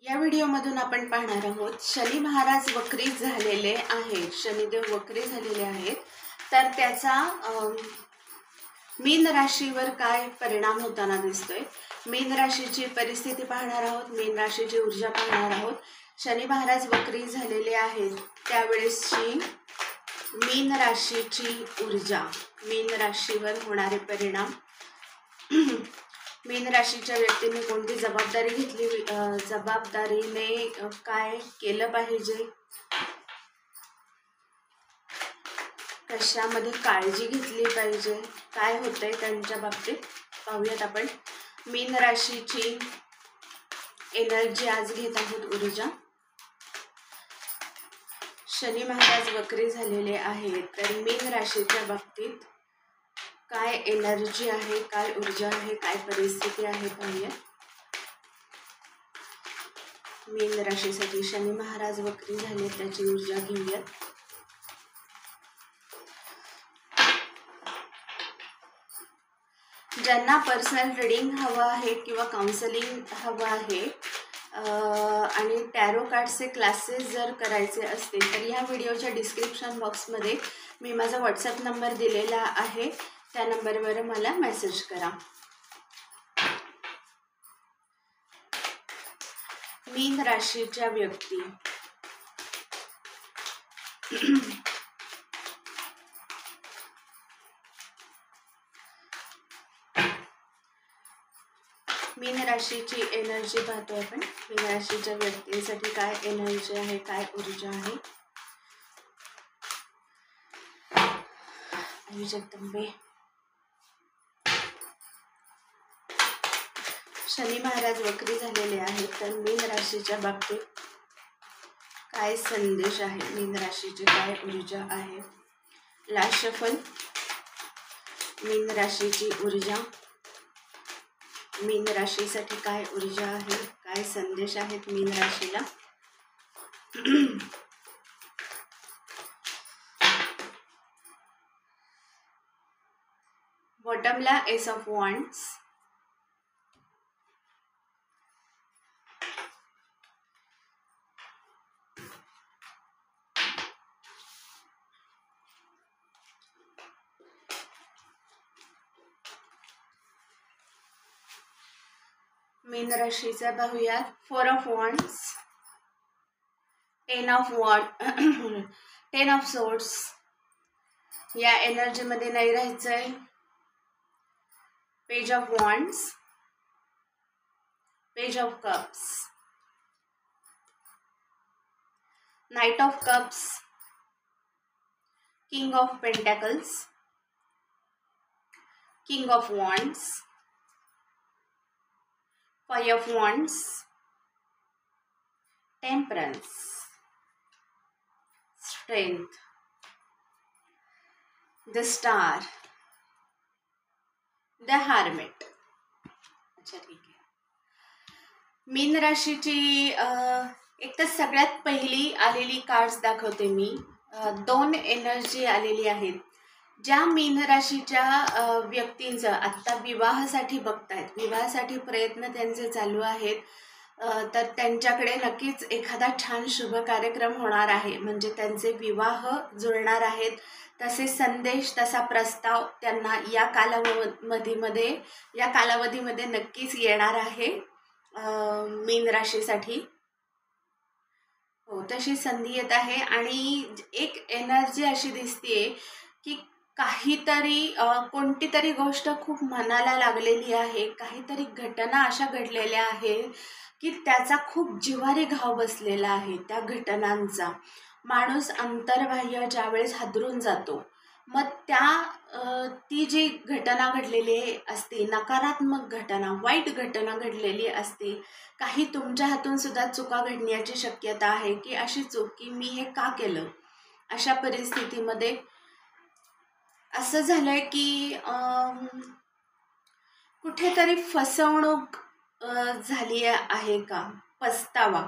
या व्हिडिओमधून आपण पाहणार आहोत शनी महाराज वक्री झालेले आहेत, शनिदेव वक्री झालेले आहेत, तर त्याचा मीन राशीवर काय परिणाम होताना दिसतोय। मीन राशीची परिस्थिती पाहणार आहोत, मीन राशीची ऊर्जा पाहणार आहोत। शनी महाराज वक्री झालेले आहेत त्यावेळेसची मीन राशीची ऊर्जा, मीन राशीवर होणारे परिणाम, मीन राशीच्या व्यक्तीने कोणती जबाबदारी घेतली, जबाबदारीने काय केलं पाहिजे, कशामध्ये काळजी घेतली पाहिजे, काय होतंय त्यांच्या बाबतीत पाहूयात आपण। मीन राशीची एनर्जी आज घेत आहोत, ऊर्जा। शनी महाराज वक्री झालेले आहेत, तर मीन राशीच्या बाबतीत काय एनर्जी आहे, काय ऊर्जा आहे, काय परिस्थिती आहे पाहूया। मीन राशीसाठी शनी महाराज वक्री झाले, त्याची ऊर्जा घेऊयात। ज्यांना पर्सनल रीडिंग हवं आहे किंवा काउन्सिलिंग हवं आहे आणि टॅरो कार्डचे क्लासेस जर करायचे असतील तर ह्या व्हिडिओच्या डिस्क्रिप्शन बॉक्समध्ये मी माझा व्हॉट्सअप नंबर दिलेला आहे, त्या नंबरवर मला मेसेज करा। मीन राशीच्या व्यक्ती मीन राशीची एनर्जी पाहतोय आपण। मीन राशीच्या व्यक्तींसाठी काय एनर्जी आहे, काय ऊर्जा आहे। आई जगदंबे, शनी महाराज वक्री झालेले आहेत, तर मीन राशीच्या बाबतीत काय संदेश आहे, मीन राशीची काय ऊर्जा आहे। लास्ट शफल, मीन राशीची ऊर्जा, मीन राशीसाठी काय ऊर्जा आहे, काय संदेश आहेत मीन राशीला। बॉटमला एस ऑफ वॉन्ड्स, मीन राशीचा पाहूयात। Four of wands, ten of swords, या एनर्जी मध्ये नाही राहायचंय। Page of wands, page of cups, knight of cups, king of pentacles, king of wands, five of wands, temperance, strength, the star, the hermit. अच्छा, ठीक आहे। मीन राशीची एक तर सगळ्यात पहिली आलेली कार्ड्स दाखवते मी। दोन एनर्जी आलेली आहेत। ज्या मीन राशीच्या व्यक्तींचं आत्ता विवाहासाठी बघतायत, विवाहासाठी प्रयत्न त्यांचे चालू आहेत, तर त्यांच्याकडे नक्कीच एखादा छान शुभ कार्यक्रम होणार आहे, म्हणजे त्यांचे विवाह जुळणार आहेत। तसे संदेश, तसा प्रस्ताव त्यांना या कालावधीमध्ये नक्कीच येणार आहे मीन राशीसाठी। हो, तशी संधी येत आहे आणि एक एनर्जी अशी दिसतेय की काहीतरी कोणती तरी गोष्ट खूप मनाला लागलेली आहे, काहीतरी घटना अशा घडलेल्या आहेत की त्याचा खूप जिव्हारी घाव बसलेला आहे। त्या घटनांचा माणूस अंतर्बाह्य ज्यावेळेस हादरून जातो, मग ती जी घटना घडलेली असते, नकारात्मक घटना, वाईट घटना घडलेली असते, काही तुमच्या हातून सुद्धा चुका घडण्याची शक्यता आहे की अशी चूक की मी हे का केलं। अशा परिस्थितीमध्ये असं झालंय की कुठेतरी फसवणूक झाली आहे का, पस्तावा।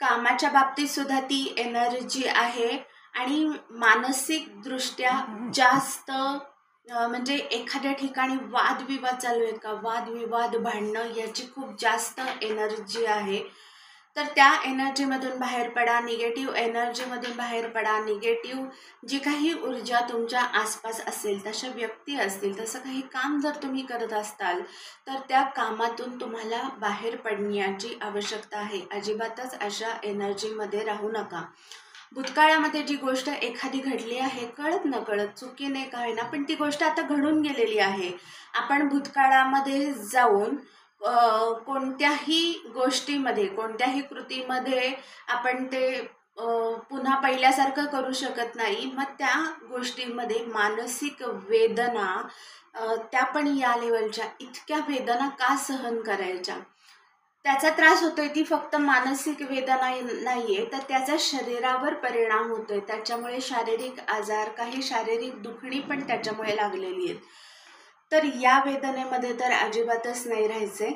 कामाच्या बाबतीत सुद्धा ती एनर्जी आहे आणि मानसिक दृष्ट्या जास्त म्हणजे एखाद्या ठिकाणी वादविवाद चालू आहेत का, वादविवाद भांडणं याची खूप जास्त एनर्जी आहे. तर त्या एनर्जीमधून बाहेर पडा, निगेटिव्ह एनर्जीमधून बाहेर पडा. निगेटिव्ह जी काही ऊर्जा तुमच्या आसपास असेल, तशा व्यक्ती असतील, तसं काही काम जर तुम्ही करत असताल तर त्या कामातून तुम्हाला बाहेर पडण्याची आवश्यकता आहे. अजिबातच अशा एनर्जीमध्ये राहू नका. भूतकाळामध्ये जी गोष्ट एखादी घडली आहे, कळत नकळत चुकीने का होईना, पण ती गोष्ट आता घडून गेलेली आहे. आपण भूतकाळामध्ये जाऊन कोणत्याही गोष्टीमध्ये, कोणत्याही कृतीमध्ये आपण ते पुन्हा पहिल्यासारखं करू शकत नाही. मग त्या गोष्टीमध्ये मानसिक वेदना, त्या पण या लेवलच्या इतक्या वेदना का सहन करायच्या? त्याचा त्रास होतोय ती फक्त मानसिक वेदना नाहीये, तर त्याचा शरीरावर परिणाम होतोय. त्याच्यामुळे शारीरिक आजार, काही शारीरिक दुखणी पण त्याच्यामुळे लागलेली आहेत. तर या वेदनेमध्ये तर अजिबातच नाही राहायचे.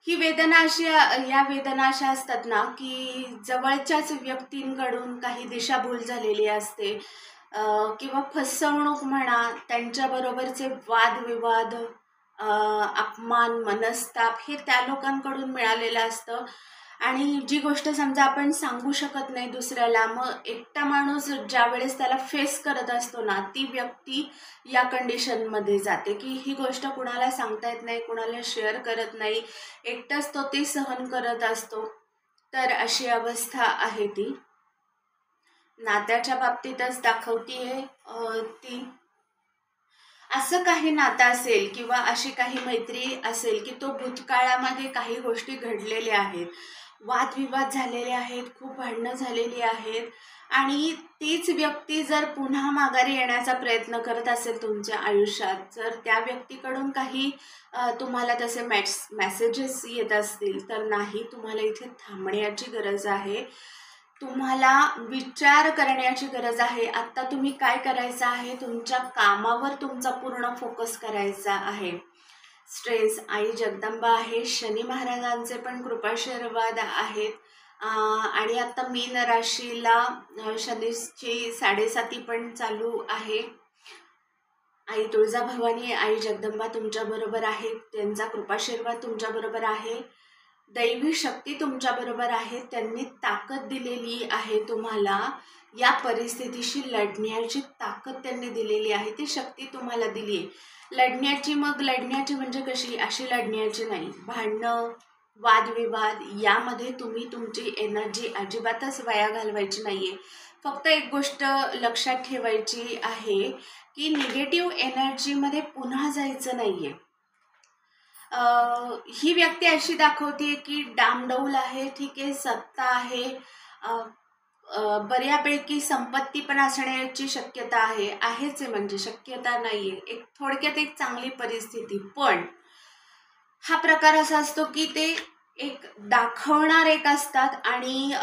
ही वेदना अशी, या वेदना अशा असतात ना की जवळच्याच व्यक्तींकडून काही दिशाभूल झालेली असते, किंवा फसवणूक म्हणा, त्यांच्याबरोबरचे वादविवाद, अपमान, मनस्ताप हे त्या लोकांकडून मिळालेलं असतं. आणि जी गोष्ट समजा आपण सांगू शकत नाही दुसऱ्याला, मग एकटा माणूस ज्या वेळेस त्याला फेस करत असतो ना, ती व्यक्ती या कंडिशनमध्ये जाते की ही गोष्ट कुणाला सांगता येत नाही, कुणाला शेअर करत नाही, एकटाच तो ती सहन करत असतो. तर अशी अवस्था आहे ती. नात्याच्या बाबतीतच दाखवतीये ती. असं काही नातं असेल किंवा अशी काही मैत्री असेल की तो भूतकाळामध्ये काही गोष्टी घडलेल्या आहेत, वादविवाद झालेले आहेत, खूप भांडणं झालेली आहेत, आणि तीच व्यक्ती जर पुन्हा माघारी येण्याचा प्रयत्न करत असेल तुमच्या आयुष्यात, जर त्या व्यक्तीकडून काही तुम्हाला तसे मेसेजेस येत असतील, तर नाही, तुम्हाला इथे थांबण्याची गरज आहे. तुम्हाला विचार करण्याची गरज आहे. आत्ता तुम्ही काय करायचं आहे, तुमच्या कामावर तुमचा पूर्ण फोकस करायचा आहे. स्ट्रेस, आई जगदंबा आहे, शनी महाराजांचे पण कृपाशीर्वाद आहेत. आणि आता मीन राशीला शनीची 7.5 पण चालू आहे. आई तुळजाभवानी, आई जगदंबा तुमच्याबरोबर आहे, त्यांचा कृपाशीर्वाद तुमच्याबरोबर आहे. दैवी शक्ती तुमच्याबरोबर आहे. त्यांनी ताकद दिलेली आहे तुम्हाला. या परिस्थितीशी लढण्याची ताकद त्यांनी दिलेली आहे, ती शक्ती तुम्हाला दिली आहे लढण्याची. मग लढण्याची म्हणजे कशी, अशी लढण्याची नाही, भांडणं, वादविवाद यामध्ये तुम्ही तुमची एनर्जी अजिबातच वाया घालवायची नाही आहे. फक्त एक गोष्ट लक्षात ठेवायची आहे की निगेटिव्ह एनर्जीमध्ये पुन्हा जायचं नाही आहे. ही व्यक्ती अशी दाखवते की डामडौल आहे, ठीक आहे, सत्ता आहे, बऱ्यापैकी संपत्ती पण असण्याची शक्यता आहेच आहे, म्हणजे शक्यता नाही आहे, एक थोडक्यात एक चांगली परिस्थिती. पण हा प्रकार असा असतो की ते एक दाखवणार एक असतात, आणि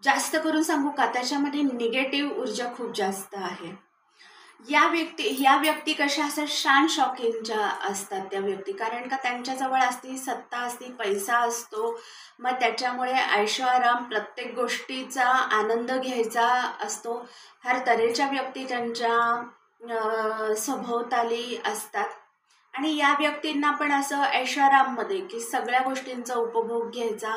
जास्त करून सांगू का, त्याच्यामध्ये निगेटिव्ह ऊर्जा खूप जास्त आहे. ह्या व्यक्ती कशा असतात, शान शौकीनच्या असतात त्या व्यक्ती, कारण का त्यांच्याजवळ असती सत्ता, असती पैसा असतो. मग त्याच्यामुळे ऐशोआराम, प्रत्येक गोष्टीचा आनंद घ्यायचा असतो. हर तऱ्हेच्या व्यक्ती त्यांच्या सभोवताली असतात, आणि या व्यक्तींना पण असं ऐशोआराममध्ये की सगळ्या गोष्टींचा उपभोग घ्यायचा,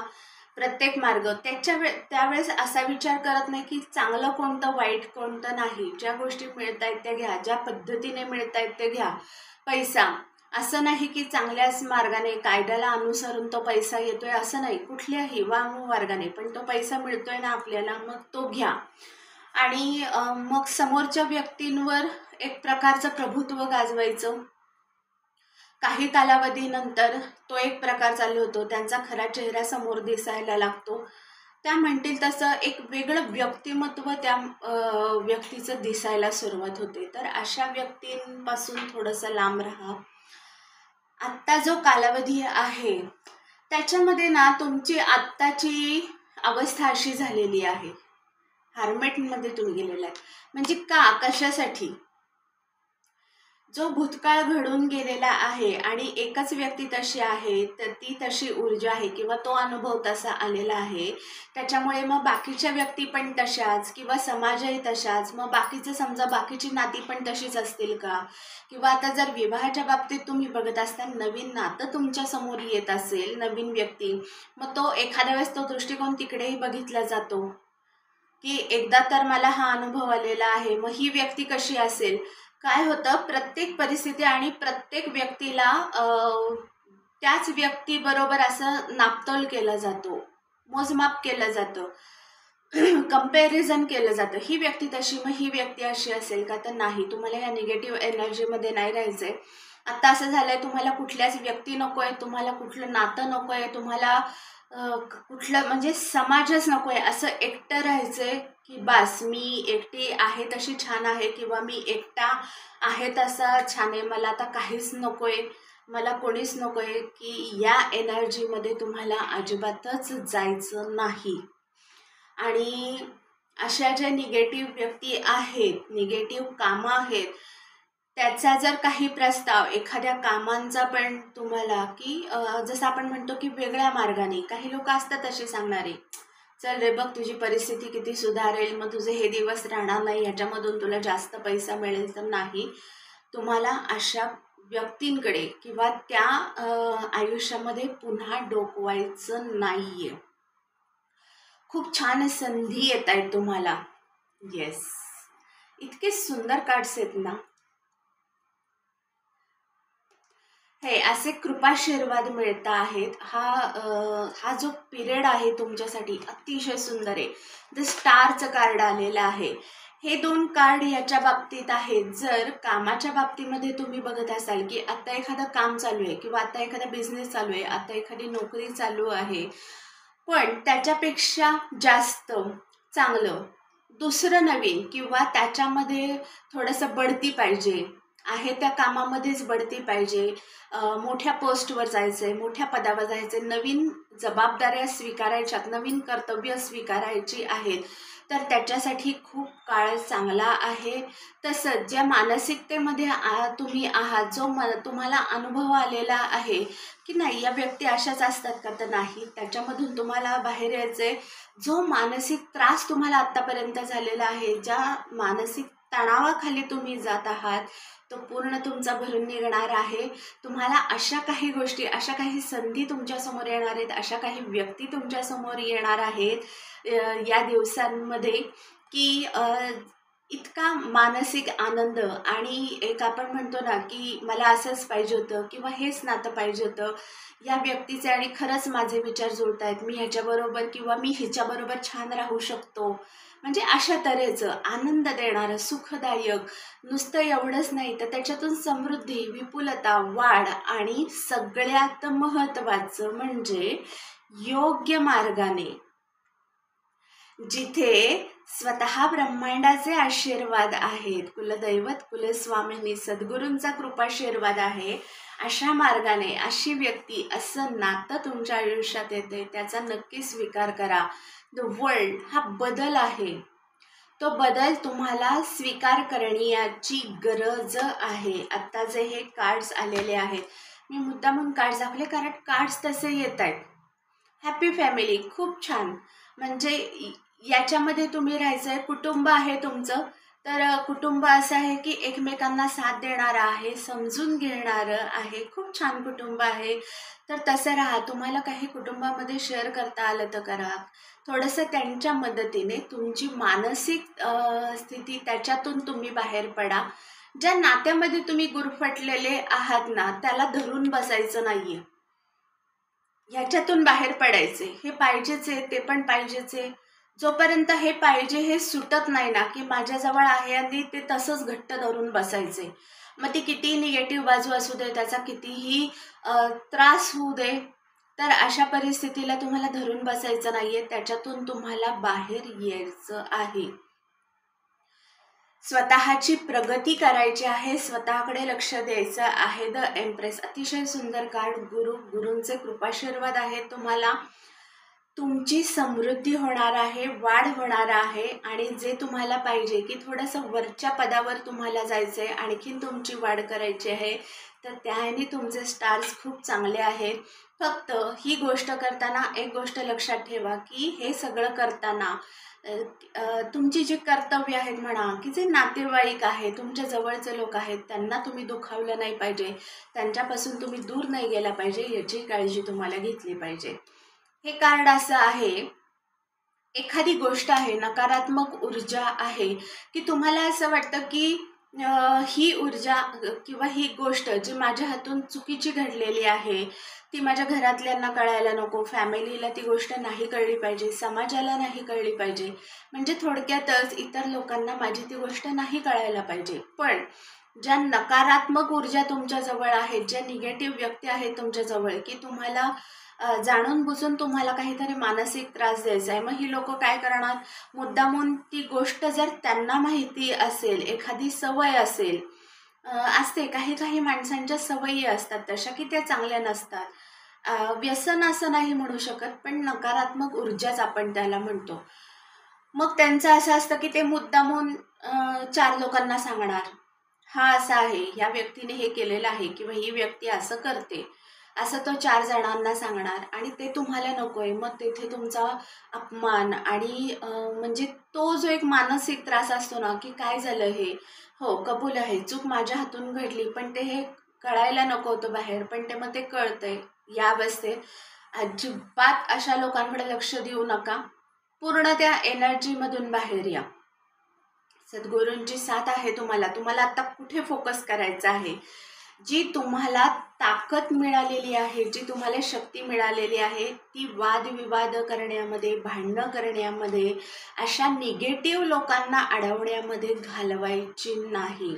प्रत्येक मार्ग त्यावेळेस असा विचार करत नाही की चांगलं कोणतं, वाईट कोणतं नाही. ज्या गोष्टी मिळतायत त्या घ्या, ज्या पद्धतीने मिळतायत ते घ्या. पैसा असं नाही की चांगल्याच मार्गाने, कायद्याला अनुसरून तो पैसा येतोय असं नाही, कुठल्याही मार्गाने पण तो पैसा मिळतोय ना आपल्याला, मग तो घ्या. आणि मग समोरच्या व्यक्तींवर एक प्रकारचं प्रभुत्व गाजवायचं. काही कालावधीनंतर तो एक प्रकार चालू होतो, त्यांचा खरा चेहरा समोर दिसायला लागतो. त्या म्हणतील तसं एक वेगळं व्यक्तिमत्व त्या व्यक्तीचं दिसायला सुरुवात होते. तर अशा व्यक्तींपासून थोडंसं लांब राहा. आत्ता जो कालावधी आहे त्याच्यामध्ये ना तुमची आत्ताची अवस्था अशी झालेली आहे, हार्मेटमध्ये तुम्ही गेलेला आहे. म्हणजे का, कशासाठी? जो भूतकाळ घडून गेलेला आहे आणि एकच व्यक्ती तशी आहे, तर ती तशी ऊर्जा आहे किंवा तो अनुभव तसा आलेला आहे. त्याच्यामुळे मग बाकीच्या व्यक्ती पण तशाच किंवा समाजही तशाच. मग बाकीचं समजा बाकीची नाती पण तशीच असतील का? किंवा आता जर विवाहाच्या बाबतीत तुम्ही बघत असताल, नवीन नातं तुमच्या समोर येत असेल, नवीन व्यक्ती, मग तो एखाद्या वेळेस तो दृष्टिकोन तिकडेही बघितला जातो, की एकदा तर मला हा अनुभव आलेला आहे, मग ही व्यक्ती कशी असेल. काय होतं, प्रत्येक परिस्थिती आणि प्रत्येक व्यक्तीला त्याच व्यक्तीबरोबर असं नापतोल केला जातो, मोजमाप केलं जातं, कंपॅरिझन केलं जातं. ही व्यक्ती तशी, मग ही व्यक्ती अशी असेल का? तर नाही, तुम्हाला ह्या निगेटिव्ह एनर्जीमध्ये नाही राहायचं आहे. आत्ता असं झालं आहे, तुम्हाला कुठल्याच व्यक्ती नको आहे, तुम्हाला कुठलं नातं नको आहे, तुम्हाला कुठलं म्हणजे समाजच नको आहे. असं एकटं राहायचं आहे, की बास मी एकटी आहे तशी छान आहे किंवा मी एकटा आहे तसा छान आहे, मला आता काहीच नको आहे, मला कोणीच नको आहे, की या एनर्जीमध्ये तुम्हाला अजिबातच जायचं नाही. आणि अशा ज्या निगेटिव्ह व्यक्ती आहेत, निगेटिव्ह कामं आहेत, त्याचा जर काही प्रस्ताव एखाद्या कामांचा पण तुम्हाला, की जसं आपण म्हणतो की वेगळ्या मार्गाने, काही लोक असतात असे सांगणारे, चल रे बघ तुझी परिस्थिती किती सुधारेल, मग तुझे हे दिवस राहणार नाही, ह्याच्यामधून तुला जास्त पैसा मिळेल. तर नाही, तुम्हाला अशा व्यक्तींकडे किंवा त्या आयुष्यामध्ये पुन्हा डोकवायचं नाही आहे. खूप छान संधी येत आहेत तुम्हाला. येस, इतके सुंदर कार्ड्स आहेत ना. हे असे कृपाशीर्वाद मिळत आहेत. हा जो पिरियड आहे तुमच्यासाठी अतिशय सुंदर आहे. द स्टारचं कार्ड आलेलं आहे. हे 2 कार्ड याच्या बाबतीत आहेत. जर कामाच्या बाबतीमध्ये तुम्ही बघत असाल की आता एखादं काम चालू आहे किंवा आता एखादा बिझनेस चालू आहे, आता एखादी नोकरी चालू आहे, पण त्याच्यापेक्षा जास्त चांगलं दुसरं नवीन किंवा त्याच्यामध्ये थोडंसं बढती पाहिजे आहे, त्या कामामध्येच बढती पाहिजे, मोठ्या पोस्टवर जायचं आहे, मोठ्या पदावर जायचं आहे, नवीन जबाबदाऱ्या स्वीकारायच्यात, नवीन कर्तव्य स्वीकारायची आहेत, तर त्याच्यासाठी खूप काळ चांगला आहे. तसंच ज्या मानसिकतेमध्ये तुम्ही आहात, जो तुम्हाला अनुभव आलेला आहे की नाही या व्यक्ती अशाच असतात का, तर नाही, त्याच्यामधून तुम्हाला बाहेर यायचं आहे. जो मानसिक त्रास तुम्हाला आत्तापर्यंत झालेला आहे, ज्या मानसिक तणावाखाली तुम्ही जात आहात, तो पूर्ण तुमचा भरून निघणार आहे. तुम्हाला अशा काही गोष्टी, अशा काही संधी तुमच्यासमोर येणार आहेत, अशा काही व्यक्ती तुमच्यासमोर येणार आहेत या दिवसांमध्ये, की इतका मानसिक आनंद आणि एक आपण म्हणतो ना की मला असंच पाहिजे होतं किंवा हेच नातं पाहिजे होतं, या व्यक्तीचे आणि खरंच माझे विचार जुळत आहेत, मी ह्याच्याबरोबर किंवा मी हिच्याबरोबर छान राहू शकतो. म्हणजे अशा तऱ्हेचं आनंद देणारं, सुखदायक, नुसतं एवढंच नाही तर त्याच्यातून समृद्धी, विपुलता, वाढ आणि सगळ्यात महत्त्वाचं म्हणजे योग्य मार्गाने, जिथे स्वतः ब्रह्मांडाचे आशीर्वाद आहेत, कुलदैवत, कुलस्वामिनी, सद्गुरूंचा कृपाशीर्वाद आहे, अशा मार्गाने अशी व्यक्ती, असं नातं तुमच्या आयुष्यात येते, त्याचा नक्की स्वीकार करा. द वर्ल्ड हा बदल आहे, तो बदल तुम्हाला स्वीकार करण्याची गरज आहे. आत्ता जे हे कार्ड्स आलेले आहेत, मी मुद्दामून कार्ड्स दाखवले कारण कार्ड्स तसे येत आहेत. हॅपी फॅमिली, खूप छान. म्हणजे याच्यामध्ये तुम्ही राहायचं आहे, कुटुंब आहे तुमचं, तर कुटुंब असं आहे की एकमेकांना साथ देणारं आहे, समजून घेणारं आहे, खूप छान कुटुंब आहे. तर तसं राहा. तुम्हाला काही कुटुंबामध्ये शेअर करता आलं तर करा. थोडंसं त्यांच्या मदतीने तुमची मानसिक स्थिती, त्याच्यातून तुम्ही बाहेर पडा. ज्या नात्यामध्ये तुम्ही गुरफटलेले आहात ना, त्याला धरून बसायचं नाही आहे, ह्याच्यातून बाहेर पडायचे. हे पाहिजेच आहे, ते पण पाहिजेच आहे. जोपर्यंत हे पाहिजे हे सुटत नाही ना, की माझ्याजवळ आहे आणि ते तसंच घट्ट धरून बसायचे. मग ती कितीही निगेटिव्ह बाजू असू दे, त्याचा कितीही त्रास होऊ दे, तर अशा परिस्थितीला तुम्हाला धरून बसायचं नाही आहे, त्याच्यातून तुम्हाला बाहेर यायचं आहे. स्वतःची प्रगती करायची आहे, स्वतःकडे लक्ष द्यायचं आहे. द एम्प्रेस, अतिशय सुंदर कार्ड. गुरूंचे कृपाशीर्वाद आहेत तुम्हाला. तुमची समृद्धी होणार आहे, वाढ होणार आहे आणि जे तुम्हाला पाहिजे की थोडंसं वरच्या पदावर तुम्हाला जायचं आहे, आणखीन तुमची वाढ करायची आहे, तर त्याने तुमचे स्टार्स खूप चांगले आहेत. फक्त ही गोष्ट करताना एक गोष्ट लक्षात ठेवा की हे सगळं करताना तुमची जी कर्तव्य आहेत म्हणा की जे नातेवाईक आहे, तुमच्या जवळचे लोक आहेत, त्यांना तुम्ही दुखावलं नाही पाहिजे, त्यांच्यापासून तुम्ही दूर नाही गेला पाहिजे, याची काळजी तुम्हाला घेतली पाहिजे. हे कार्ड असं आहे, एखादी गोष्ट आहे, नकारात्मक ऊर्जा आहे की तुम्हाला असं वाटतं की ही ऊर्जा किंवा ही गोष्ट जी माझ्या हातून चुकीची घडलेली आहे ती माझ्या घरातल्यांना कळायला नको, फॅमिलीला ती गोष्ट नाही कळली पाहिजे, समाजाला नाही कळली पाहिजे, म्हणजे थोडक्यातच इतर लोकांना माझी ती गोष्ट नाही कळायला पाहिजे. पण ज्या नकारात्मक ऊर्जा तुमच्याजवळ आहेत, ज्या निगेटिव्ह व्यक्ती आहेत तुमच्याजवळ की तुम्हाला जाणून बुजून तुम्हाला काहीतरी मानसिक त्रास द्यायचा आहे, मग ही लोक काय करणार, मुद्दामून ती गोष्ट जर त्यांना माहिती असेल, एखादी सवय असेल, असते काही काही माणसांच्या सवयी असतात तशा की त्या चांगल्या नसतात, व्यसन असं नाही म्हणू शकत, पण नकारात्मक ऊर्जाच आपण त्याला म्हणतो. मग त्यांचं असं असतं की ते मुद्दामून 4 लोकांना सांगणार, हा असा आहे, ह्या व्यक्तीने हे केलेलं आहे किंवा ही व्यक्ती असं करते, असं तो 4 जणांना सांगणार आणि ते तुम्हाला नको आहे. मग तेथे तुमचा अपमान आणि म्हणजे तो जो एक मानसिक त्रास असतो ना की काय झालं हे, हो कबूल आहे, चूक माझ्या हातून घडली, पण ते हे कळायला नको होतं बाहेर, पण ते मग ते कळतंय. या अवस्थेत अजिबात अशा लोकांकडे लक्ष देऊ नका, पूर्ण त्या एनर्जीमधून बाहेर या. सद्गुरूंची साथ आहे तुम्हाला आता कुठे फोकस करायचं आहे, जी तुम्हाला ताकद मिळालेली आहे, जी तुम्हाला शक्ती मिळालेली आहे, ती वादविवाद करण्यामध्ये, भांडणं करण्यामध्ये, अशा निगेटिव्ह लोकांना अडवण्यामध्ये घालवायची नाही.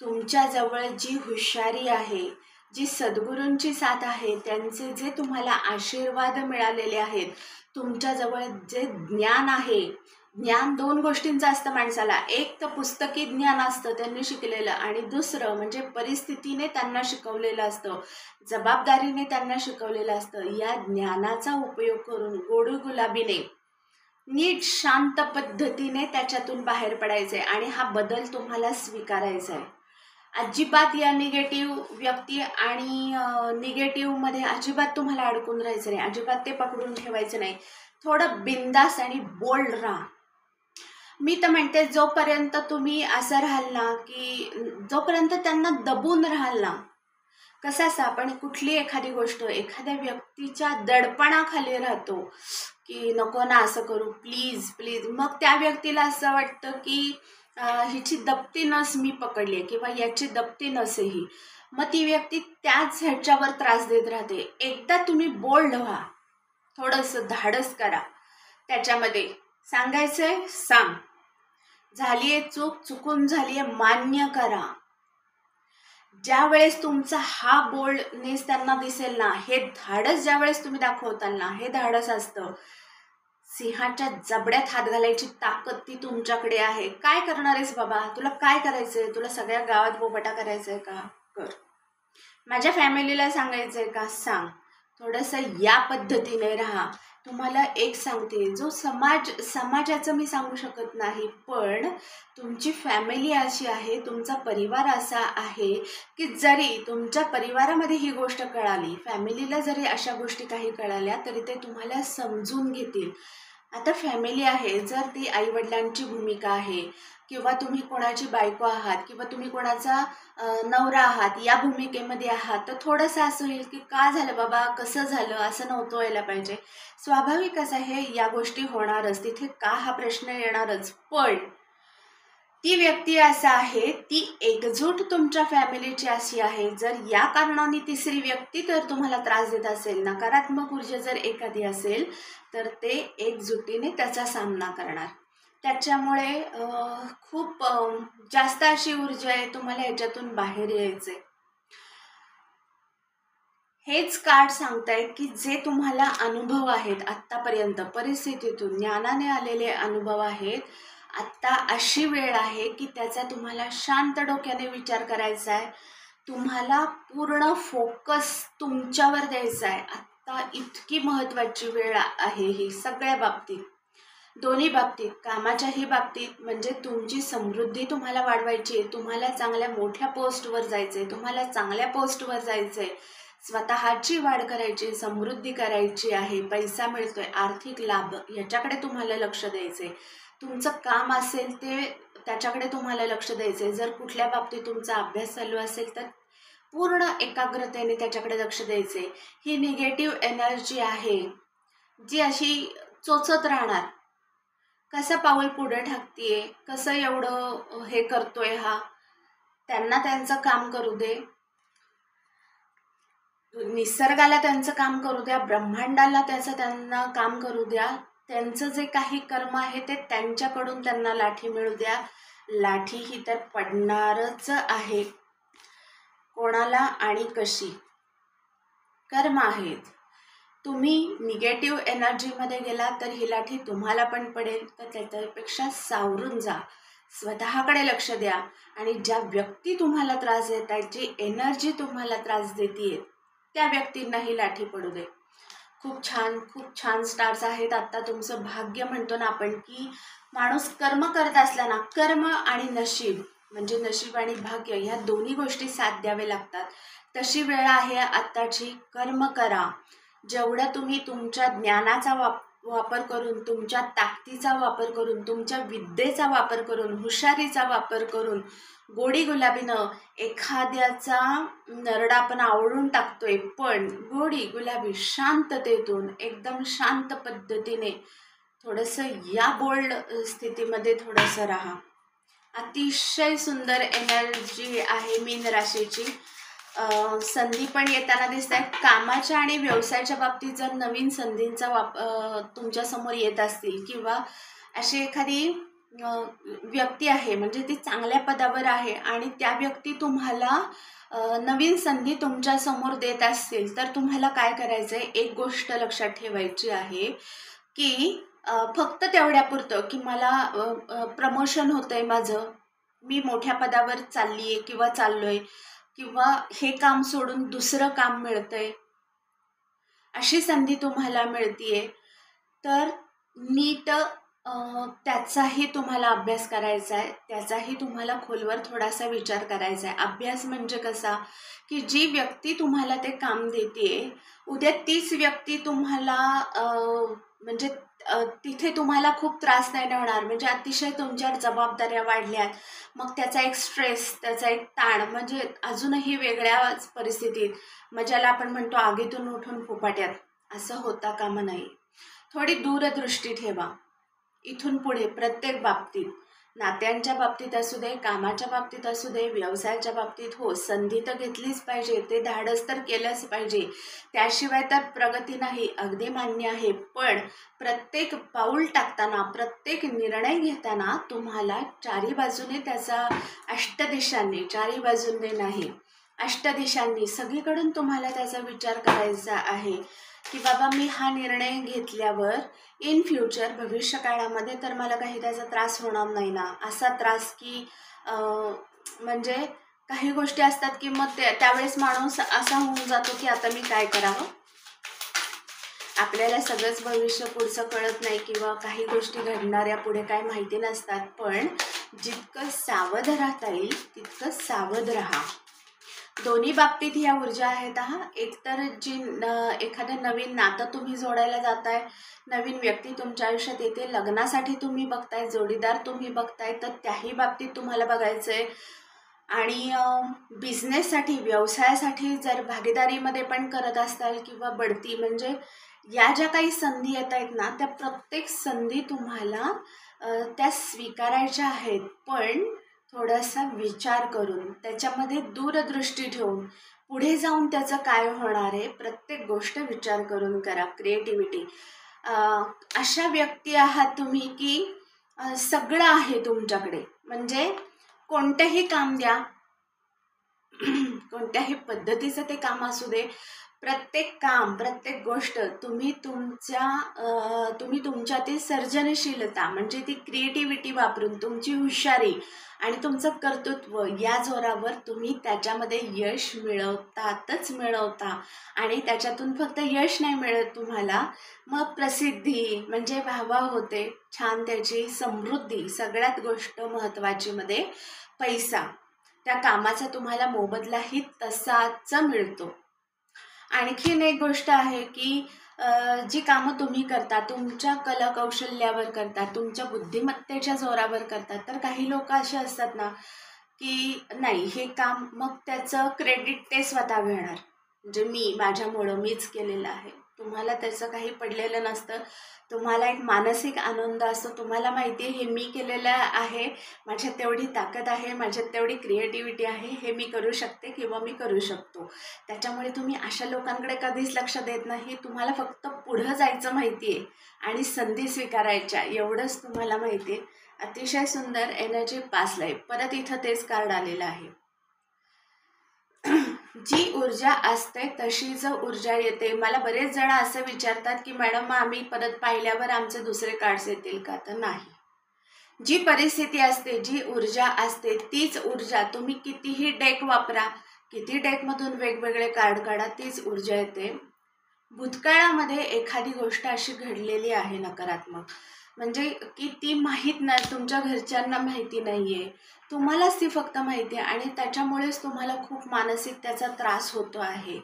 तुमच्याजवळ जी हुशारी आहे, जी सद्गुरूंची साथ आहे, त्यांचे जे तुम्हाला आशीर्वाद मिळालेले आहेत, तुमच्याजवळ जे ज्ञान आहे, ज्ञान 2 गोष्टींचं असतं माणसाला, एक तर पुस्तकी ज्ञान असतं त्यांनी शिकलेलं आणि दुसरं म्हणजे परिस्थितीने त्यांना शिकवलेलं असतं, जबाबदारीने त्यांना शिकवलेलं असतं. या ज्ञानाचा उपयोग करून गोड गुलाबीने नीट शांत पद्धतीने त्याच्यातून बाहेर पडायचं आहे आणि हा बदल तुम्हाला स्वीकारायचा आहे. अजिबात या निगेटिव्ह व्यक्ती आणि निगेटिव्हमध्ये अजिबात तुम्हाला अडकून राहायचं नाही, अजिबात ते पकडून ठेवायचं नाही. थोडं बिंदास आणि बोल्ड राहा. मी तर म्हणते जोपर्यंत तुम्ही असं राहाल ना की जोपर्यंत त्यांना दबून राहाल ना, कसं असं आपण कुठली एखादी गोष्ट एखाद्या व्यक्तीच्या दडपणाखाली राहतो की नको ना असं करू, प्लीज प्लीज, मग त्या व्यक्तीला असं वाटतं की हिची दबती नस मी पकडली आहे किंवा याची दबती नस आहे ही, मग ती व्यक्ती त्याच ह्याच्यावर त्रास देत राहते. एकदा तुम्ही बोल्ड व्हा, थोडंसं धाडस करा, त्याच्यामध्ये सांगायचंय सांग, झालीये चूक, चुकून झालीये, मान्य करा. ज्या वेळेस तुमचा हा बोल्डनेस त्यांना दिसेल ना, हे धाडस ज्या वेळेस तुम्ही दाखवताल ना, हे धाडस असतं. सिंहाच्या जबड्यात हात घालायची ताकद ती तुमच्याकडे आहे. काय करणार आहेस बाबा, तुला काय करायचंय, तुला सगळ्या गावात बोबाटा करायचंय का, कर. माझ्या फॅमिलीला सांगायचंय का, सांग. थोडंसं या पद्धतीने राहा. तुम्हाला एक सांगते, जो समाजाचं मी सांगू शकत नाही, पण तुमची फॅमिली अशी आहे, तुमचा परिवार असा आहे की जरी तुमच्या परिवारामध्ये ही गोष्ट कळाली, फॅमिलीला जरी अशा गोष्टी काही कळाल्या, तरी ते तुम्हाला समजून घेतील. आता फॅमिली आहे, जर ती आईवडिलांची भूमिका आहे किंवा तुम्ही कोणाची बायको आहात किंवा तुम्ही कोणाचा नवरा आहात, या भूमिकेमध्ये आहात, तर थोडंसं असं होईल की का झालं बाबा, कसं झालं, असं नव्हतं व्हायला पाहिजे. स्वाभाविकच आहे, या गोष्टी होणारच, तिथे का हा प्रश्न येणारच. पण ती व्यक्ती असा आहे, ती एकजूट तुमच्या फॅमिलीची अशी आहे, जर या कारणाने तिसरी व्यक्ती तर तुम्हाला त्रास देत असेल, नकारात्मक ऊर्जा जर एखादी असेल, तर ते एकजुटीने त्याचा सामना करणार. त्याच्यामुळे खूप जास्त अशी ऊर्जा आहे, तुम्हाला ह्याच्यातून बाहेर यायचंय. हेच कार्ड सांगतायत की जे तुम्हाला अनुभव आहेत आत्तापर्यंत परिस्थितीतून ज्ञानाने आलेले अनुभव आहेत, आत्ता अशी वेळ आहे की त्याचा तुम्हाला शांत डोक्याने विचार करायचा आहे. तुम्हाला पूर्ण फोकस तुमच्यावर द्यायचा आहे. आता इतकी महत्त्वाची वेळ आहे ही सगळ्या बाबतीत, दोन्ही बाबतीत, कामाच्याही बाबतीत. म्हणजे तुमची समृद्धी तुम्हाला वाढवायची आहे, तुम्हाला चांगल्या मोठ्या पोस्टवर जायचं आहे, तुम्हाला चांगल्या पोस्टवर जायचं आहे, स्वतःची वाढ करायची, समृद्धी करायची आहे, पैसा मिळतोय, आर्थिक लाभ याच्याकडे तुम्हाला लक्ष द्यायचं आहे. तुमचं काम असेल ते त्याच्याकडे तुम्हाला लक्ष द्यायचं आहे. जर कुठल्या बाबतीत तुमचा अभ्यास चालू असेल तर पूर्ण एकाग्रतेने त्याच्याकडे लक्ष द्यायचं आहे. ही निगेटिव्ह एनर्जी आहे जी अशी चोचत राहणार, कसं पाऊल पुढे टाकतीये, कसं एवढं हे करतोय हा, त्यांना त्यांचं काम करू दे, निसर्गाला त्यांचं काम करू द्या, ब्रह्मांडाला त्यांना काम करू द्या. त्यांचं जे काही कर्म आहे ते त्यांच्याकडून त्यांना लाठी मिळू द्या. लाठी ही तर पडणारच आहे. कोणाला आणि कशी, कर्म आहेत. तुम्ही निगेटिव्ह एनर्जीमध्ये गेला तर ही लाठी तुम्हाला पण पडेल. तर त्याच्यापेक्षा सावरून जा, स्वतःकडे लक्ष द्या आणि ज्या व्यक्ती तुम्हाला त्रास देत आहेत, जी एनर्जी तुम्हाला त्रास देते त्या व्यक्तींना ही लाठी पडू दे. खूप छान स्टार्स आहेत. आत्ता तुमचं भाग्य म्हणतो ना आपण, की माणूस कर्म करत असला ना, कर्म आणि नशीब म्हणजे नशीब आणि भाग्य ह्या दोन्ही गोष्टी साथ द्यावे लागतात. तशी वेळ आहे आत्ताची. कर्म करा. जेवढं तुम्ही तुमच्या ज्ञानाचा वापर करून, तुमच्या ताकदीचा वापर करून, तुमच्या विद्येचा वापर करून, हुशारीचा वापर करून, गोडी गुलाबीनं एखाद्याचा नरडा आपण आवळून टाकतोय, पण गोडी गुलाबी शांततेतून एकदम शांत पद्धतीने थोडंसं या बोल्ड स्थितीमध्ये थोडंसं राहा. अतिशय सुंदर एनर्जी आहे मीन राशीची. संधी पण येताना दिसत आहेत. कामाच्या आणि व्यवसायाच्या बाबतीत जर नवीन संधींचा तुमच्यासमोर येत असतील किंवा अशी एखादी व्यक्ती आहे म्हणजे ती चांगल्या पदावर आहे आणि त्या व्यक्ती तुम्हाला नवीन संधी तुमच्यासमोर देत असतील तर तुम्हाला काय करायचं आहे, एक गोष्ट लक्षात ठेवायची आहे की फक्त तेवढ्यापुरतं की मला प्रमोशन होतं आहे, माझं मी मोठ्या पदावर चालली आहे किंवा चाललो आहे किंवा हे काम सोडून दुसरं काम मिळतं आहे, अशी संधी तुम्हाला मिळतीये तर नीट त्याचाही तुम्हाला अभ्यास करायचा आहे, त्याचाही तुम्हाला खोलवर थोडासा विचार करायचा आहे. अभ्यास म्हणजे कसा की जी व्यक्ती तुम्हाला ते काम देते उद्या तीच व्यक्ती तुम्हाला म्हणजे तिथे तुम्हाला खूप त्रास नाही होणार. म्हणजे अतिशय तुमच्यावर जबाबदाऱ्या वाढल्यात, मग त्याचा एक स्ट्रेस, त्याचा एक ताण म्हणजे अजूनही वेगळ्याच परिस्थितीत, ज्याला आपण म्हणतो आगीतून उठून फुफाट्यात, असं होता कामा नाही. थोडी दूरदृष्टी ठेवा. इथून पुढे प्रत्येक बाबतीत, नात्यांच्या बाबतीत असू दे, कामाच्या बाबतीत असू दे, व्यवसायाच्या बाबतीत, हो संधी तर घेतलीच पाहिजे, ते धाडस तर केलंच पाहिजे, त्याशिवाय तर प्रगती नाही, अगदी मान्य आहे. पण प्रत्येक पाऊल टाकताना, प्रत्येक निर्णय घेताना तुम्हाला चारी बाजूने त्याचा अष्टदिशांनी, चारी बाजूने नाही अष्टदिशांनी सगळीकडून तुम्हाला त्याचा विचार करायचा आहे की बाबा मी हा निर्णय घेतल्यावर इन फ्युचर भविष्य काळामध्ये तर मला काही त्याचा त्रास होणार नाही ना. असा त्रास की म्हणजे काही गोष्टी असतात की मग त्यावेळेस माणूस असा होऊन जातो की आता मी काय करावं. आपल्याला सगळंच भविष्य पुढचं कळत नाही किंवा काही गोष्टी घडणाऱ्या पुढे काय माहिती नसतात, पण जितकं सावध राहता येईल तितकं सावध राहा. दोन्ही बाबतीत ह्या ऊर्जा आहेत. एकतर जी एखादं नवीन नातं तुम्ही जोडायला जाताय, नवीन व्यक्ती तुमच्या आयुष्यात येते, लग्नासाठी तुम्ही बघताय, जोडीदार तुम्ही बघताय, तर त्याही बाबतीत तुम्हाला बघायचं आहे. आणि बिझनेससाठी, व्यवसायासाठी जर भागीदारीमध्ये पण करत असाल किंवा बढती म्हणजे या ज्या काही संधी येत आहेत ना, त्या प्रत्येक संधी तुम्हाला त्या स्वीकारायच्या आहेत, पण थोडासा विचार करून, त्याच्यामध्ये दूरदृष्टी ठेवून, पुढे जाऊन त्याचं काय होणार आहे प्रत्येक गोष्ट विचार करून करा. क्रिएटिव्हिटी, अशा व्यक्ती आहात तुम्ही की सगळं आहे तुमच्याकडे. म्हणजे कोणतेही काम द्या, कोणत्याही पद्धतीचं ते काम असू दे, प्रत्येक काम, प्रत्येक गोष्ट तुम्ही तुमच्यातील सर्जनशीलता म्हणजे ती क्रिएटिव्हिटी वापरून तुमची हुशारी आणि तुमचं कर्तृत्व या जोरावर तुम्ही त्याच्यामध्ये यश मिळवतातच मिळवता. आणि त्याच्यातून फक्त यश नाही मिळत तुम्हाला, मग प्रसिद्धी म्हणजे वाहवा होते, छान त्याची समृद्धी, सगळ्यात गोष्ट महत्त्वाची मध्ये पैसा. त्या कामाचा तुम्हाला मोबदलाही तसाच मिळतो. आणखीन एक गोष्ट आहे की जी कामं तुम्ही करता तुमच्या कलाकौशल्यावर करता, तुमच्या बुद्धिमत्तेच्या जोरावर करता, तर काही लोक असे असतात ना की नाही हे काम, मग त्याचं क्रेडिट ते स्वतः घेणार, म्हणजे माझ्यामुळं मीच केलेलं आहे. तुम्हाला त्याचं काही पडलेलं नसतं. तुम्हाला एक मानसिक आनंद असतो, तुम्हाला माहिती आहे हे मी केलेलं आहे, माझ्यात तेवढी ताकद आहे, माझ्यात तेवढी क्रिएटिव्हिटी आहे, हे मी करू शकते किंवा मी करू शकतो. त्याच्यामुळे तुम्ही अशा लोकांकडे कधीच लक्ष देत नाही. तुम्हाला फक्त पुढं जायचं माहिती आहे आणि संधी स्वीकारायच्या, एवढंच तुम्हाला माहिती आहे. अतिशय सुंदर एनर्जी पास लाईफ. परत इथं तेच कार्ड आलेलं आहे. जी ऊर्जा असते तशीच ऊर्जा येते. मला बरेच जण असं विचारतात की मॅडम आम्ही परत पाहिल्यावर आमचे दुसरे कार्ड्स येतील का? तर नाही. जी परिस्थिती असते, जी ऊर्जा असते, तीच ऊर्जा तुम्ही कितीही डेक वापरा, किती डेकमधून वेगवेगळे कार्ड काढा, तीच ऊर्जा येते. भूतकाळामध्ये एखादी गोष्ट अशी घडलेली आहे नकारात्मक, म्हणजे की ती माहीत नाही, तुमच्या घरच्यांना माहिती नाही आहे, तुम्हालाच ती फक्त माहिती आहे आणि त्याच्यामुळेच तुम्हाला खूप मानसिक त्याचा त्रास होतो आहे.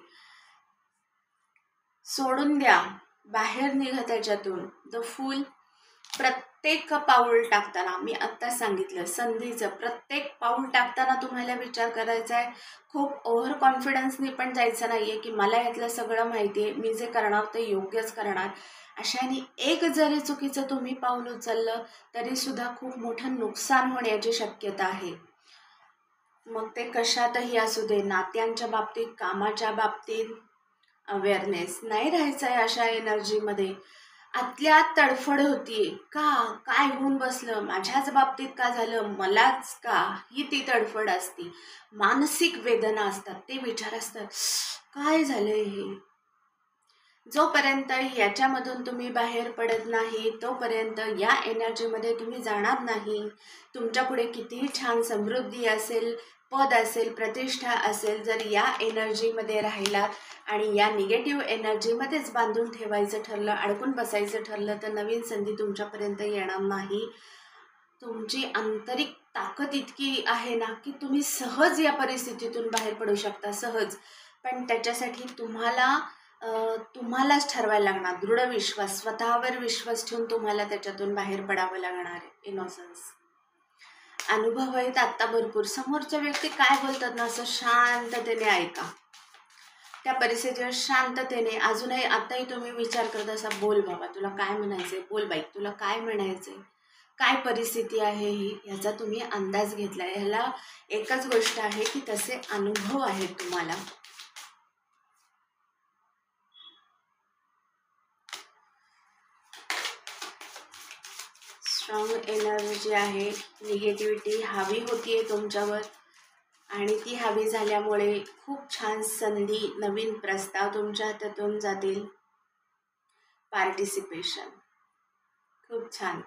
सोडून द्या, बाहेर निघा त्याच्यातून. The fool. प्रत्येक पाऊल टाकताना, मी आत्ता सांगितलं संधीचं, प्रत्येक पाऊल टाकताना तुम्हाला विचार करायचा आहे. खूप ओव्हर कॉन्फिडन्सनी पण जायचं नाही आहे की मला यातलं सगळं माहिती आहे, मी जे करणार ते योग्यच करणार. अशाने एक जरी चुकीचं तुम्ही पाऊल उचललं तरीसुद्धा खूप मोठं नुकसान होण्याची शक्यता आहे. मग ते कशातही असू दे, नात्यांच्या बाबतीत, कामाच्या बाबतीत. अवेअरनेस नाही राहायचं आहे अशा एनर्जीमध्ये. आतल्या आत तडफड होतीये, का काय होऊन बसलं, माझ्याच बाबतीत का झालं, मलाच का, ही ती तडफड असती. मानसिक वेदना असतात, ते विचार असतात काय झालंय हे. जोपर्यंत याच्यामधून तुम्ही बाहेर पडत नाही तोपर्यंत या एनर्जीमध्ये तुम्ही जाणार नाही. तुमच्या पुढे कितीही छान समृद्धी असेल, पद असेल, प्रतिष्ठा असेल, जर या एनर्जीमध्ये राहिलात आणि या निगेटिव्ह एनर्जीमध्येच बांधून ठेवायचं ठरलं, अडकून बसायचं ठरलं, तर नवीन संधी तुमच्यापर्यंत येणार नाही. तुमची आंतरिक ताकद इतकी आहे ना की तुम्ही सहज या परिस्थितीतून बाहेर पडू शकता, सहज. पण त्याच्यासाठी तुम्हालाच ठरवायला लागणार. दृढ विश्वास, स्वतःवर विश्वास ठेवून तुम्हाला त्याच्यातून बाहेर पडावं लागणार आहे. इनोसन्स. अनुभव आहेत आत्ता भरपूर. समोरच्या व्यक्ती काय बोलतात ना असं शांततेने ऐका. त्या परिस्थितीवर शांततेने, अजूनही आताही तुम्ही विचार करत असा, बोल बाबा तुला काय म्हणायचंय, बोल बाई तुला काय म्हणायचंय, काय परिस्थिती आहे ही, ह्याचा तुम्ही अंदाज घेतलाय. ह्याला एकच गोष्ट आहे की तसे अनुभव आहेत तुम्हाला. स्ट्रॉंग एनर्जी आहे. निगेटिव्हिटी हावी होतीये तुमच्यावर आणि ती हावी झाल्यामुळे खूप छान संधी, नवीन प्रस्ताव तुमच्या हातातून जातील. पार्टिसिपेशन खूप छान.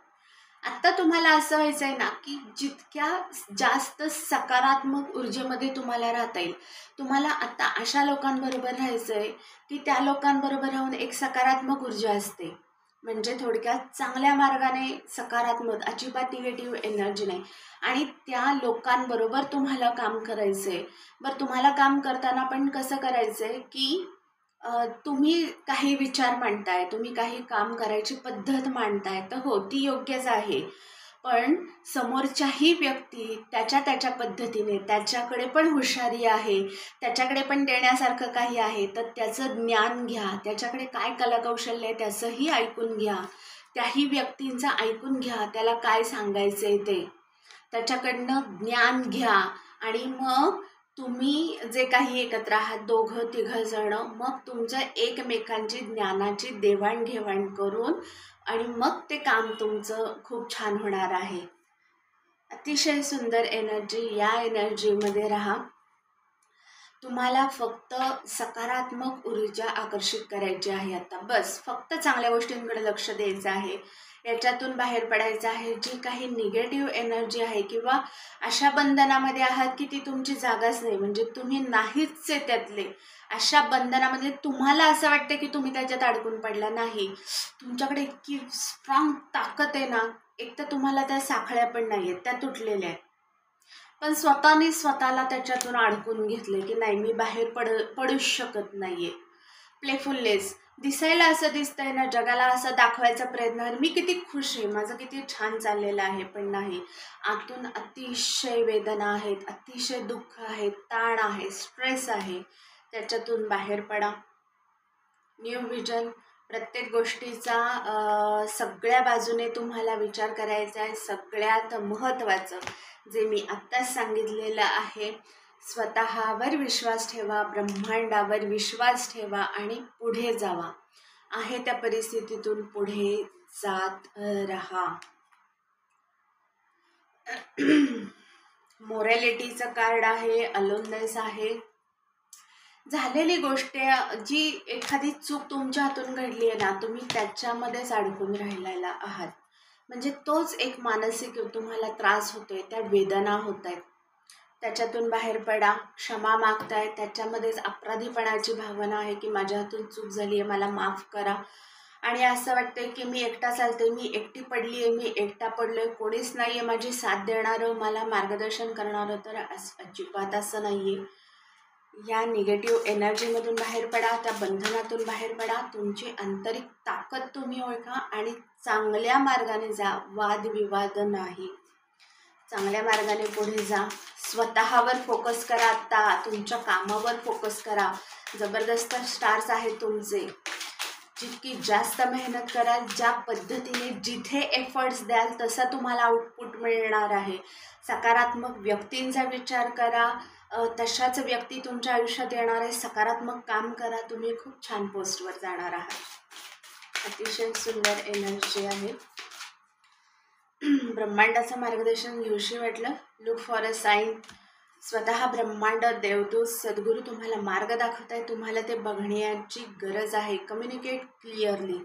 आत्ता तुम्हाला असं व्हायचं आहे ना की जितक्या जास्त सकारात्मक ऊर्जेमध्ये तुम्हाला राहता येईल, तुम्हाला आत्ता अशा लोकांबरोबर राहायचं आहे की त्या लोकांबरोबर राहून एक सकारात्मक ऊर्जा असते. म्हणजे थोडक्यात चांगल्या मार्गाने, सकारात्मक, अजिबात निगेटिव्ह एनर्जी नाही. आणि त्या लोकांबरोबर तुम्हाला काम करायचं आहे. बरं, तुम्हाला काम करताना पण कसं करायचं आहे की तुम्ही काही विचार मांडताय, तुम्ही काही काम करायची पद्धत मांडताय, तर हो ती योग्यच आहे. पण समोरच्याही व्यक्ती त्याच्या पद्धतीने, त्याच्याकडे पण हुशारी आहे, त्याच्याकडे पण देण्यासारखं काही आहे, तर त्याचं ज्ञान घ्या. त्याच्याकडे काय कलाकौशल्य आहे त्याचंही ऐकून घ्या. त्याही व्यक्तींचं ऐकून घ्या, त्याला काय सांगायचं आहे ते, त्याच्याकडनं ज्ञान घ्या. आणि मग तुम्ही जे काही एकत्र आहात, दोघं तिघं जण, मग तुमच्या एकमेकांची ज्ञानाची देवाणघेवाण करून आणि मग ते काम तुमचं खूप छान होणार आहे. अतिशय सुंदर एनर्जी. या एनर्जीमध्ये राहा. तुम्हाला फक्त सकारात्मक ऊर्जा आकर्षित करायची आहे आता. बस फक्त चांगल्या गोष्टींकडे लक्ष द्यायचं आहे. याच्यातून बाहेर पडायचं आहे. जी काही निगेटिव्ह एनर्जी आहे किंवा अशा बंधनामध्ये आहात की ती तुमची जागाच नाही, म्हणजे तुम्ही नाहीच आहे त्यातले. अशा बंधनामध्ये तुम्हाला असं वाटतं की तुम्ही त्याच्यात अडकून पडला नाही. तुमच्याकडे इतकी स्ट्रॉंग ताकद आहे ना, एक तर तुम्हाला त्या साखळ्या पण नाही आहेत, त्या तुटलेल्या आहेत. पण स्वतःने स्वतःला त्याच्यातून अडकून घेतले की नाही, मी बाहेर पडूच शकत नाहीये. प्लेफुलनेस, दिसायला असं दिसतंय ना, जगाला असं दाखवायचा प्रयत्न आहे मी किती खुश आहे, माझं किती छान चाललेलं आहे, पण नाही. आतून अतिशय वेदना आहेत, अतिशय दुःख आहे, ताण आहे, स्ट्रेस आहे. त्याच्यातून बाहेर पडा. न्यू विजन, प्रत्येक गोष्टीचा सगळ्या बाजूने तुम्हाला विचार करायचा आहे. सगळ्यात महत्त्वाचं जे मी आत्ताच सांगितलेलं आहे, स्वतःवर विश्वास ठेवा, ब्रह्मांडावर विश्वास ठेवा आणि पुढे जावा. आहे त्या परिस्थितीतून पुढे जात राहा. मोरॅलिटीचं कार्ड आहे, अलोननेस आहे. झालेली गोष्ट, जी एखादी चूक तुमच्या हातून घडली आहे ना, तुम्ही त्याच्यामध्येच अडकून राहिलेला आहात. म्हणजे तोच एक मानसिक तुम्हाला त्रास होतोय, त्या वेदना होत आहेत. त्याच्यातून बाहेर पडा. क्षमा मागताय, त्याच्यामध्येच अपराधीपणाची भावना आहे की माझ्या हातून चूक झाली आहे, मला माफ करा. आणि असं वाटतंय की मी एकटा चालते, मी एकटी पडली आहे, मी एकटा पडलोय, कोणीच नाही आहे माझी साथ देणारं, मला मार्गदर्शन करणारं. तर अजिबात असं नाही आहे. या निगेटिव्ह एनर्जीमधून बाहेर पडा, त्या बंधनातून बाहेर पडा. तुमची आंतरिक ताकद तुम्ही ओळखा आणि चांगल्या मार्गाने जा. वादविवाद नाही, चांगल्या मार्गाने पुढे जा. स्वतःवर फोकस करा. आत्ता तुमच्या कामावर फोकस करा. जबरदस्त स्टार्स आहेत तुमचे. जितकी जास्त मेहनत कराल, ज्या पद्धतीने जिथे एफर्ट्स द्याल तसा तुम्हाला आउटपुट मिळणार आहे. सकारात्मक व्यक्तींचा विचार करा, तशाच व्यक्ती तुमच्या आयुष्यात येणार आहे. सकारात्मक काम करा, तुम्ही खूप छान पोस्टवर जाणार आहात. अतिशय सुंदर एनर्जी आहे. ब्रह्मांडाचं मार्गदर्शन घेऊशी वाटलं. Look for a sine. स्वतः ब्रह्मांड, देवदूत, सद्गुरू तुम्हाला मार्ग दाखवताय. तुम्हाला ते बघण्याची गरज आहे. Communicate clearly.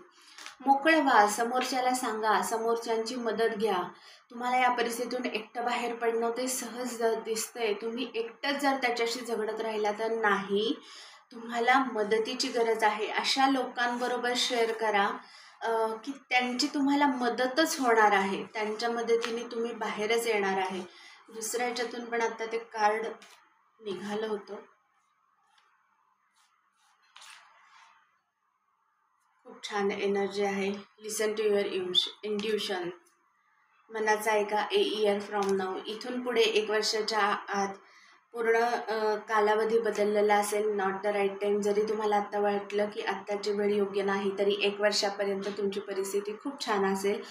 मोकळं व्हा, समोरच्याला सांगा, समोरच्यांची मदत घ्या. तुम्हाला या परिस्थितीतून एकटं बाहेर पडणं ते सहज दिसतंय. तुम्ही एकटंच जर त्याच्याशी झगडत राहिला तर नाही, तुम्हाला मदतीची गरज आहे. अशा लोकांबरोबर शेअर करा की त्यांची तुम्हाला मदतच होणार आहे. त्यांच्या मदतीने तुम्ही बाहेरच येणार आहे. दुसऱ्या ह्याच्यातून पण आता ते कार्ड निघालं होतं. खूप छान एनर्जी आहे. Listen to your intuition. मनाचा ऐका. A year from now. इथून पुढे 1 वर्षाच्या आत पूर्ण कालावधी बदललेला असेल. Not the right time. जरी तुम्हाला आत्ता वाटलं की आत्ताची वेळ योग्य नाही, तरी 1 वर्षापर्यंत तुमची परिस्थिती खूप छान असेल.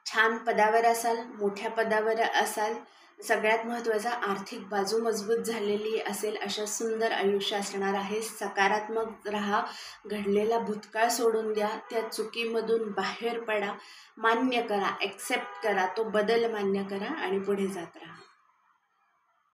छान पदावर असाल, मोठ्या पदावर असाल. सगळ्यात महत्त्वाचा, आर्थिक बाजू मजबूत झालेली असेल. अशा सुंदर आयुष्य असणार आहे. सकारात्मक राहा. घडलेला भूतकाळ सोडून द्या. त्या चुकीमधून बाहेर पडा. मान्य करा, ॲक्सेप्ट करा, तो बदल मान्य करा आणि पुढे जात राहा.